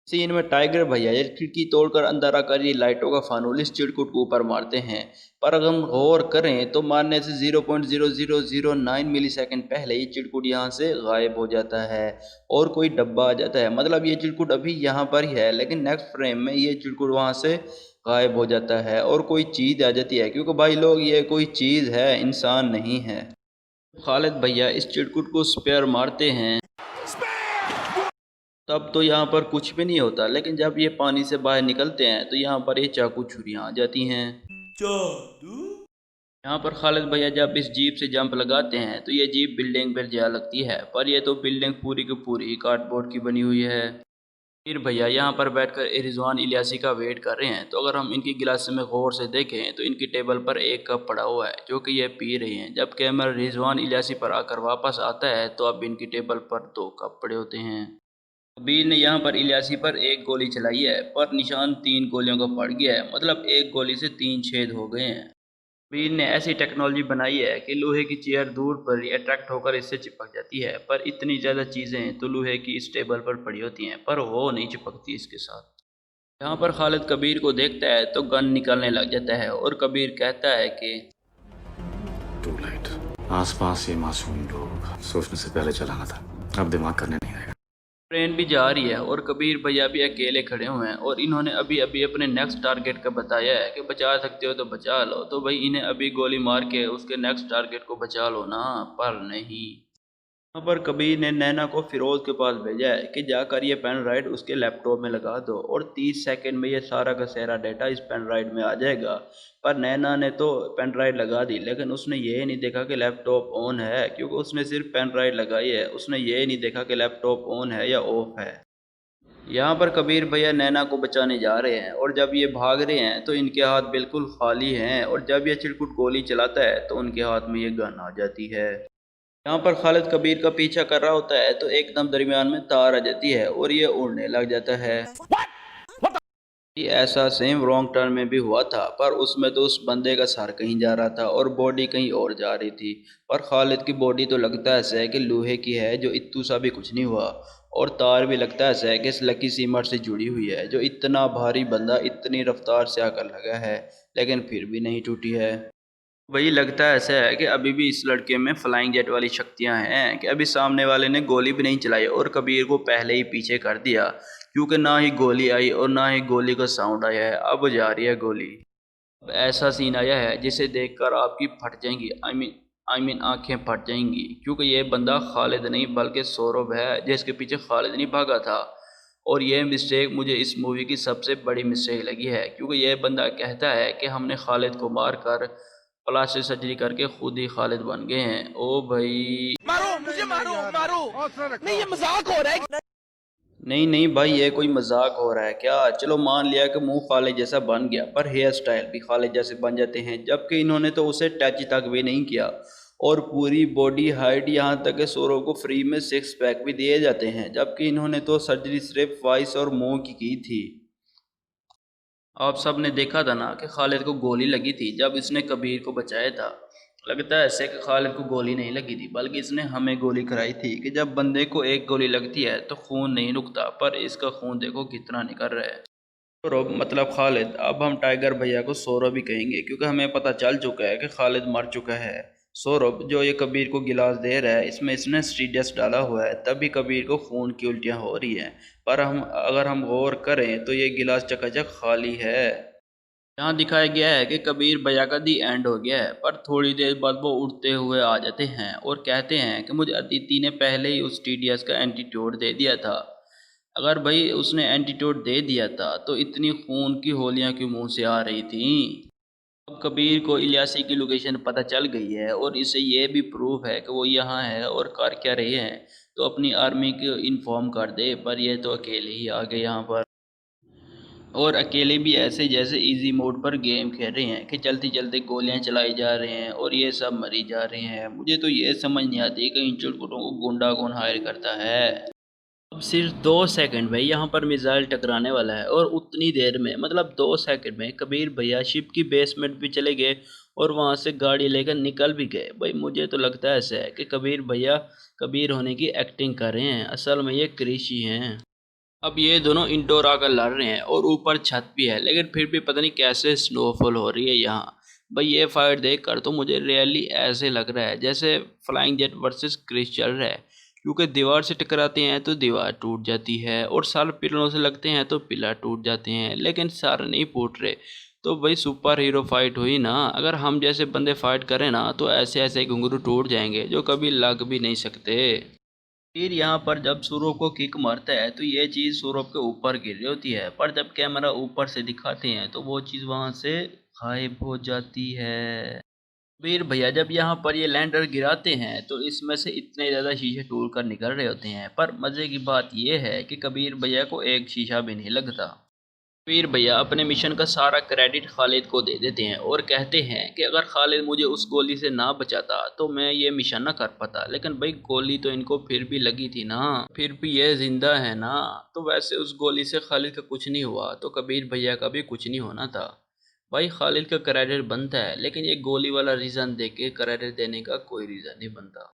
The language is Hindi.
सीन में टाइगर भैया ये खिड़की तोड़कर अंदर आकर ये लाइटों का फानूल इस चिरकुट को ऊपर मारते हैं। पर अगर हम गौर करें तो मारने से 0.0009 मिली सेकेंड पहले ये चिरकुट यहाँ से गायब हो जाता है और कोई डब्बा आ जाता है। मतलब ये चिरकुट अभी यहाँ पर ही है लेकिन नेक्स्ट फ्रेम में ये चिरकुट वहाँ से गायब हो जाता है और कोई चीज़ आ जाती है, क्योंकि भाई लोग ये कोई चीज़ है, इंसान नहीं है। खालिद भैया इस चिरकुट को स्पेयर मारते हैं तब तो यहाँ पर कुछ भी नहीं होता, लेकिन जब ये पानी से बाहर निकलते हैं तो यहाँ पर ये चाकू छुरियाँ आ जाती हैं। जादू। यहाँ पर खालिद भैया जब इस जीप से जंप लगाते हैं तो ये जीप बिल्डिंग पर जा लगती है, पर ये तो बिल्डिंग पूरी की पूरी कार्डबोर्ड की बनी हुई है। फिर भैया यहाँ पर बैठकर रिजवान इलियासी का वेट कर रहे हैं, तो अगर हम इनकी गिलास में गौर से देखें तो इनकी टेबल पर एक कप पड़ा हुआ है जो कि ये पी रहे हैं। जब कैमरा रिजवान इलियासी पर आकर वापस आता है तो अब इनकी टेबल पर दो कप पड़े होते हैं। कबीर ने यहाँ पर इलियासी पर एक गोली चलाई है, पर निशान 3 गोलियों का पड़ गया है। मतलब एक गोली से 3 छेद हो गए हैं। कबीर ने ऐसी टेक्नोलॉजी बनाई है कि लोहे की चेयर दूर पर ही अट्रैक्ट होकर इससे चिपक जाती है, पर इतनी ज़्यादा चीज़ें तो लोहे की इस टेबल पर पड़ी होती हैं पर वो नहीं चिपकती इसके साथ। यहाँ पर खालिद कबीर को देखता है तो गन निकालने लग जाता है और कबीर कहता है कि टू लाइट। आसपास ये मासूम लोग सोचने से पहले चलाना था, अब दिमाग करने नहीं आएगा। ट्रेन भी जा रही है और कबीर भैया भी अकेले खड़े हुए हैं और इन्होंने अभी अभी अपने नेक्स्ट टारगेट का बताया है कि बचा सकते हो तो बचा लो, तो भाई इन्हें अभी गोली मार के उसके नेक्स्ट टारगेट को बचा लो ना, पर नहीं। यहाँ पर कबीर ने नैना को फिरोज के पास भेजा है कि जाकर ये पेन ड्राइव उसके लैपटॉप में लगा दो और 30 सेकंड में ये सारा का सारा डाटा इस पेन ड्राइव में आ जाएगा। पर नैना ने तो पेन ड्राइव लगा दी लेकिन उसने ये नहीं देखा कि लैपटॉप ऑन है, क्योंकि उसने सिर्फ पेन ड्राइव लगाई है, उसने ये नहीं देखा कि लैपटॉप ऑन है या ऑफ है। यहाँ पर कबीर भैया नैना को बचाने जा रहे हैं और जब ये भाग रहे हैं तो इनके हाथ बिल्कुल खाली हैं और जब ये चिरकुट गोली चलाता है तो उनके हाथ में ये गन आ जाती है। यहाँ पर खालिद कबीर का पीछा कर रहा होता है तो एकदम दरमियान में तार आ जाती है और ये उड़ने लग जाता है। ये ऐसा सेम रॉन्ग टर्न में भी हुआ था, पर उसमें तो उस बंदे का सर कहीं जा रहा था और बॉडी कहीं और जा रही थी। पर खालिद की बॉडी तो लगता ऐसा है कि लोहे की है, जो इत्तू सा भी कुछ नहीं हुआ। और तार भी लगता ऐसा है कि इस लकी सीमर से जुड़ी हुई है, जो इतना भारी बंदा इतनी रफ्तार से आकर लगा है लेकिन फिर भी नहीं टूटी है। वही लगता है ऐसा है कि अभी भी इस लड़के में फ्लाइंग जेट वाली शक्तियां हैं कि अभी सामने वाले ने गोली भी नहीं चलाई और कबीर को पहले ही पीछे कर दिया, क्योंकि ना ही गोली आई और ना ही गोली का साउंड आया है। अब जा रही है गोली। अब ऐसा सीन आया है जिसे देखकर आपकी फट जाएंगी, आई मीन आंखें फट जाएंगी, क्योंकि ये बंदा खालिद नहीं बल्कि सौरभ है जिसके पीछे खालिद नहीं भागा था। और ये मिस्टेक मुझे इस मूवी की सबसे बड़ी मिस्टेक लगी है, क्योंकि ये बंदा कहता है कि हमने खालिद को मार कर प्लास्टिक सर्जरी करके खुद ही खालिद बन गए हैं। ओ भाई मारो मुझे, मारो मारो, नहीं ये मजाक हो रहा है। नहीं नहीं भाई, ये कोई मजाक हो रहा है क्या? चलो मान लिया कि मुंह खालिद जैसा बन गया, पर हेयर स्टाइल भी खालिद जैसे बन जाते हैं, जबकि इन्होंने तो उसे टच तक भी नहीं किया। और पूरी बॉडी हाइट यहाँ तक कि सौरव को फ्री में 6 पैक भी दिए जाते हैं, जबकि इन्होंने तो सर्जरी सिर्फ वाइस और मुंह की थी। आप सब ने देखा था ना कि खालिद को गोली लगी थी जब इसने कबीर को बचाया था। लगता है ऐसे कि खालिद को गोली नहीं लगी थी बल्कि इसने हमें गोली कराई थी कि जब बंदे को एक गोली लगती है तो खून नहीं रुकता, पर इसका खून देखो कितना निकल रहा है। सौरभ मतलब खालिद, अब हम टाइगर भैया को सौरभ भी कहेंगे क्योंकि हमें पता चल चुका है कि खालिद मर चुका है। सौरभ जो ये कबीर को गिलास दे रहा है इसमें इसने स्टीरियस डाला हुआ है, तभी कबीर को खून की उल्टियाँ हो रही हैं। पर अगर हम गौर करें तो ये गिलास चकाचक खाली है। यहाँ दिखाया गया है कि कबीर भैया का दी एंड हो गया है, पर थोड़ी देर बाद वो उड़ते हुए आ जाते हैं और कहते हैं कि मुझे अदिति ने पहले ही उस टीडीएस का एंटीट्यूड दे दिया था। अगर भाई उसने एंटीट्यूड दे दिया था तो इतनी खून की होलियाँ क्यों मुंह से आ रही थी? अब कबीर को इलियासी की लोकेशन पता चल गई है और इससे ये भी प्रूफ है कि वो यहाँ है और कर क्या रहे हैं, तो अपनी आर्मी को इन्फॉर्म कर दे। पर ये तो अकेले ही आ गए यहाँ पर, और अकेले भी ऐसे जैसे इजी मोड पर गेम खेल रहे हैं कि चलती चलती गोलियां चलाई जा रहे हैं और ये सब मरी जा रहे हैं। मुझे तो ये समझ नहीं आती कि इन चुटकुटों को गुंडा कौन हायर करता है। अब सिर्फ 2 सेकंड में यहाँ पर मिसाइल टकराने वाला है और उतनी देर में मतलब 2 सेकंड में कबीर भैया शिप की बेसमेंट भी चले गए और वहाँ से गाड़ी लेकर निकल भी गए। भाई मुझे तो लगता है ऐसा है कि कबीर भैया कबीर होने की एक्टिंग कर रहे हैं, असल में ये कृषि हैं। अब ये दोनों इंडोर आकर लड़ रहे हैं और ऊपर छत भी है, लेकिन फिर भी पता नहीं कैसे स्नोफॉल हो रही है यहाँ। भाई ये फाइट देख कर तो मुझे रियली ऐसे लग रहा है जैसे फ्लाइंग जेट वर्सेस क्रिस चल रहा है, क्योंकि दीवार से टकराते हैं तो दीवार टूट जाती है और सारे पिलरों से लगते हैं तो पिलर टूट जाते हैं, लेकिन सारे नहीं फूट रहे। तो भाई सुपर हीरो फाइट हुई ना। अगर हम जैसे बंदे फाइट करें ना तो ऐसे ऐसे घुंघरू टूट जाएंगे जो कभी लग भी नहीं सकते। फिर यहाँ पर जब सूरभ को किक मारता है तो ये चीज़ सूरभ के ऊपर गिर रही होती है, पर जब कैमरा ऊपर से दिखाते हैं तो वो चीज़ वहाँ से गायब हो जाती है। वीर भैया जब यहाँ पर ये लैंडर गिराते हैं तो इसमें से इतने ज़्यादा शीशे टूट कर निकल रहे होते हैं, पर मज़े की बात ये है कि कबीर भैया को एक शीशा भी नहीं लगता। कबीर भैया अपने मिशन का सारा क्रेडिट खालिद को दे देते हैं और कहते हैं कि अगर खालिद मुझे उस गोली से ना बचाता तो मैं ये मिशन ना कर पाता, लेकिन भाई गोली तो इनको फिर भी लगी थी ना, फिर भी ये जिंदा है ना। तो वैसे उस गोली से खालिद का कुछ नहीं हुआ तो कबीर भैया का भी कुछ नहीं होना था। भाई खालिद का क्रेडिट बनता है, लेकिन ये गोली वाला रीज़न दे के क्रेडिट देने का कोई रीज़न नहीं बनता।